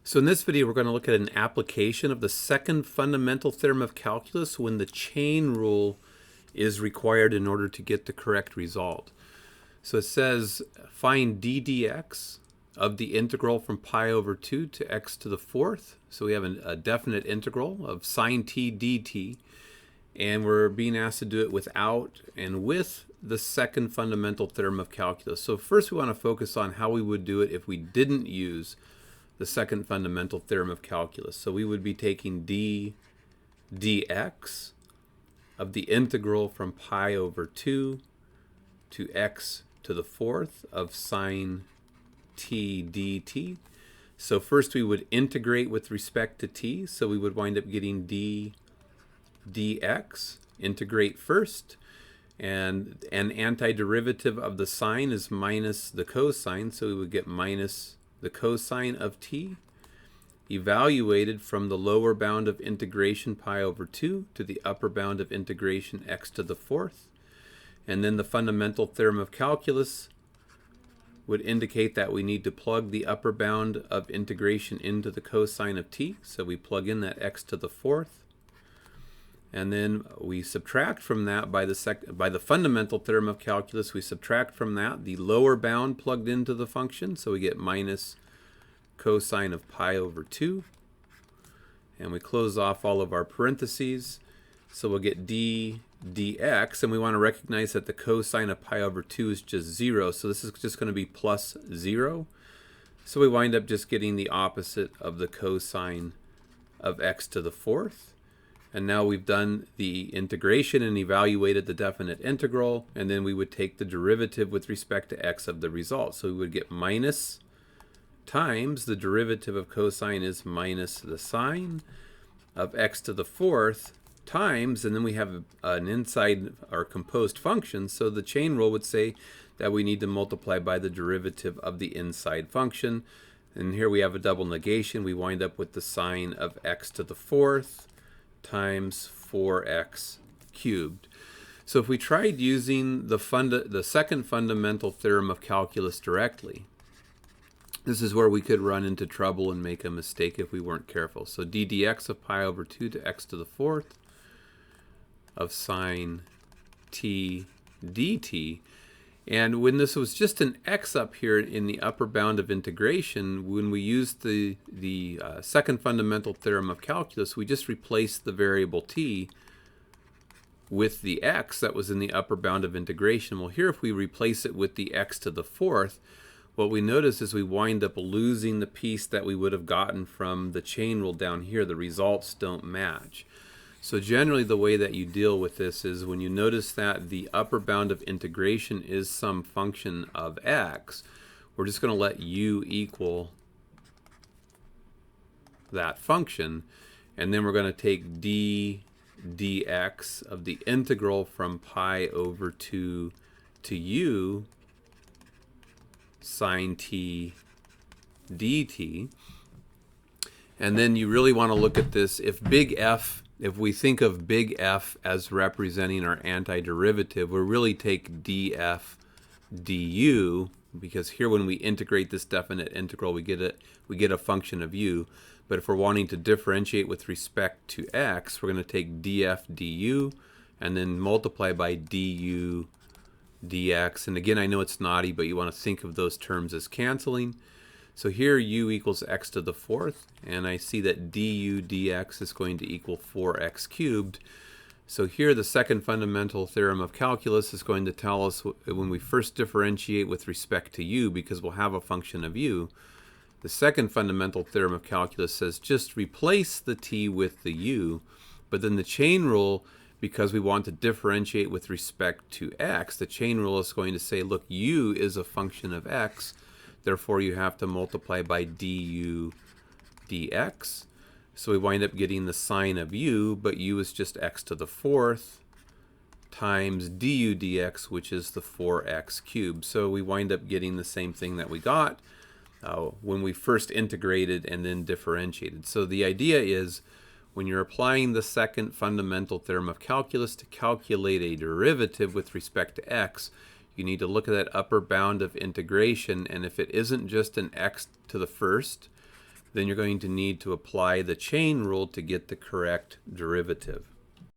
So in this video, we're going to look at an application of the second fundamental theorem of calculus when the chain rule is required in order to get the correct result. So it says find d dx of the integral from pi over 2 to x to the fourth. So we have a definite integral of sine t dt, and we're being asked to do it without and with the second fundamental theorem of calculus. So first we want to focus on how we would do it if we didn't use the second fundamental theorem of calculus. So we would be taking d dx of the integral from pi over 2 to x to the fourth of sine t dt. So first we would integrate with respect to t. So we would wind up getting d dx, integrate first, and an antiderivative of the sine is minus the cosine, so we would get minus the cosine of t, evaluated from the lower bound of integration pi over 2 to the upper bound of integration x to the fourth. And then the fundamental theorem of calculus would indicate that we need to plug the upper bound of integration into the cosine of t. So we plug in that x to the fourth. And then we subtract from that by the fundamental theorem of calculus, we subtract from that the lower bound plugged into the function. So we get minus cosine of pi over 2. And we close off all of our parentheses. So we'll get d dx, and we want to recognize that the cosine of pi over 2 is just 0. So this is just going to be plus 0. So we wind up just getting the opposite of the cosine of x to the fourth. And now we've done the integration and evaluated the definite integral, and then we would take the derivative with respect to x of the result. So we would get minus times the derivative of cosine is minus the sine of x to the fourth times, and then we have an inside or composed function, so the chain rule would say that we need to multiply by the derivative of the inside function. And here we have a double negation. We wind up with the sine of x to the fourth times 4x cubed. So if we tried using the second fundamental theorem of calculus directly, this is where we could run into trouble and make a mistake if we weren't careful. So d dx of pi over 2 to x to the fourth of sine t dt. And when this was just an x up here in the upper bound of integration, when we used the second fundamental theorem of calculus, we just replaced the variable t with the x that was in the upper bound of integration. Well, here if we replace it with the x to the fourth, what we notice is we wind up losing the piece that we would have gotten from the chain rule down here. The results don't match. So generally the way that you deal with this is when you notice that the upper bound of integration is some function of x, we're just going to let u equal that function, and then we're going to take d dx of the integral from pi over 2 to u sine t dt. And then you really want to look at this if we think of big F as representing our antiderivative, we really take df du, because here when we integrate this definite integral, we get a function of u. But if we're wanting to differentiate with respect to x, we're going to take df du and then multiply by du dx. And again, I know it's naughty, but you want to think of those terms as canceling. So here u equals x to the fourth, and I see that du dx is going to equal 4x cubed. So here the second fundamental theorem of calculus is going to tell us when we first differentiate with respect to u, because we'll have a function of u, the second fundamental theorem of calculus says just replace the t with the u, but then the chain rule, because we want to differentiate with respect to x, the chain rule is going to say, look, u is a function of x, therefore you have to multiply by du dx. So we wind up getting the sine of u, but u is just x to the fourth times du dx, which is the 4x cubed. So we wind up getting the same thing that we got when we first integrated and then differentiated. So the idea is when you're applying the second fundamental theorem of calculus to calculate a derivative with respect to x, you need to look at that upper bound of integration, and if it isn't just an x to the first, then you're going to need to apply the chain rule to get the correct derivative.